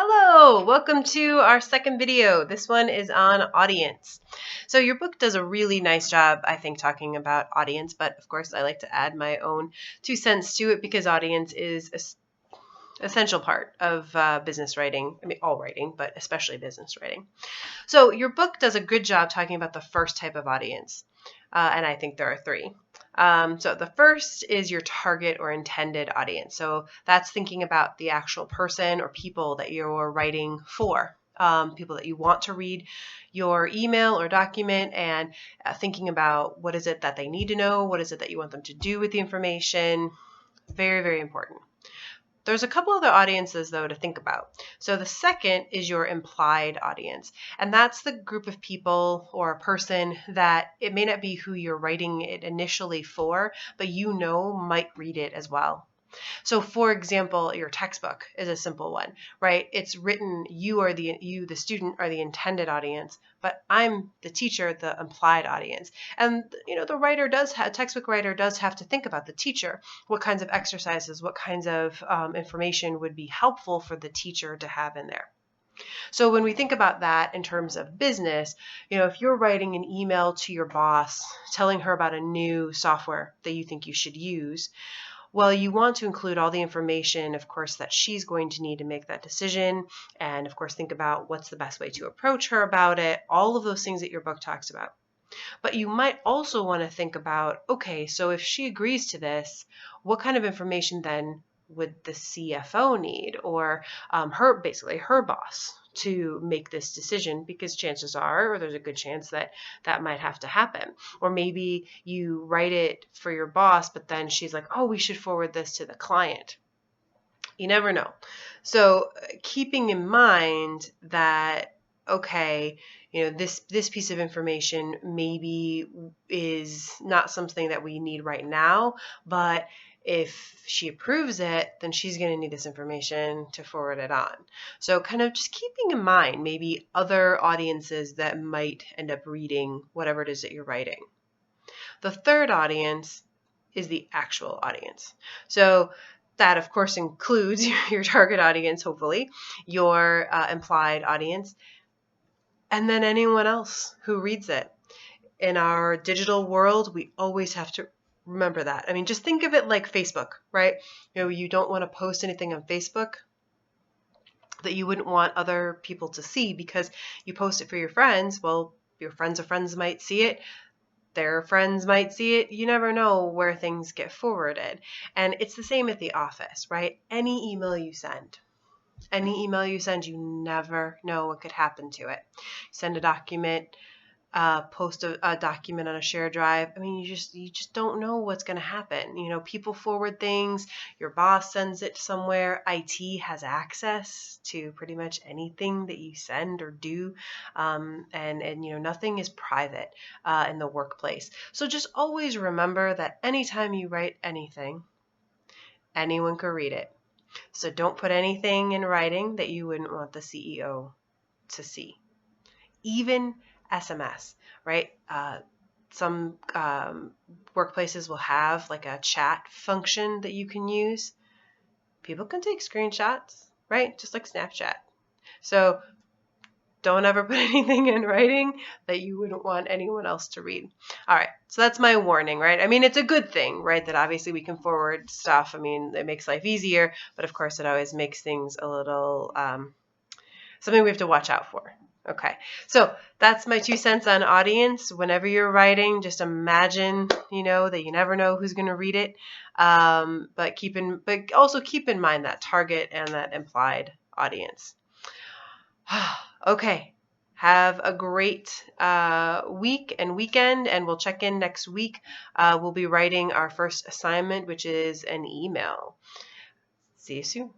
Hello, welcome to our second video. This one is on audience. So your book does a really nice job, I think, talking about audience, but of course I like to add my own 2 cents to it because audience is an essential part of business writing. I mean, all writing, but especially business writing. So your book does a good job talking about the first type of audience, and I think there are three. So the first is your target or intended audience. So that's thinking about the actual person or people that you're writing for, people that you want to read your email or document, and thinking about what is it that they need to know, what is it that you want them to do with the information. Very, very important. There's a couple other audiences, though, to think about. So the second is your implied audience, and that's the group of people or a person that it may not be who you're writing it initially for, but you know might read it as well. So for example, your textbook is a simple one, right? It's written, the student are the intended audience, but I'm the teacher, the implied audience. And the textbook writer does have to think about the teacher. What kinds of exercises, what kinds of information would be helpful for the teacher to have in there. So when we think about that in terms of business, if you're writing an email to your boss telling her about a new software that you think you should use, well, you want to include all the information, of course, that she's going to need to make that decision. And of course, think about what's the best way to approach her about it, all of those things that your book talks about. But you might also want to think about, okay, so if she agrees to this, what kind of information then would the CFO need, or her boss, to make this decision? Because chances are, or there's a good chance that that might have to happen. Or maybe you write it for your boss, but then she's like, oh, we should forward this to the client. You never know. So keeping in mind that, okay, this piece of information maybe is not something that we need right now, but if she approves it, then she's going to need this information to forward it on. So kind of just keeping in mind maybe other audiences that might end up reading whatever it is that you're writing. The third audience is the actual audience. So that, of course, includes your target audience, hopefully, your implied audience, and then anyone else who reads it. In our digital world, we always have to remember that. I mean, just think of it like Facebook, right? You don't want to post anything on Facebook that you wouldn't want other people to see because you post it for your friends. Well, your friends of friends might see it. Their friends might see it. You never know where things get forwarded. And it's the same at the office, right? Any email you send, you never know what could happen to it. Send a document, post a document on a shared drive. I mean, you just don't know what's going to happen. People forward things. Your boss sends it somewhere. IT has access to pretty much anything that you send or do, and nothing is private in the workplace. So just always remember that anytime you write anything, anyone could read it. So don't put anything in writing that you wouldn't want the CEO to see. Even SMS, right? Some workplaces will have like a chat function that you can use. People can take screenshots, right? Just like Snapchat. So don't ever put anything in writing that you wouldn't want anyone else to read. All right, so that's my warning, right? I mean, it's a good thing, right? That obviously we can forward stuff. I mean, it makes life easier, but of course it always makes things a little something we have to watch out for. Okay, so that's my 2 cents on audience. Whenever you're writing, just imagine, that you never know who's going to read it, but also keep in mind that target and that implied audience. Okay, have a great week and weekend, and we'll check in next week. We'll be writing our first assignment, which is an email. See you soon.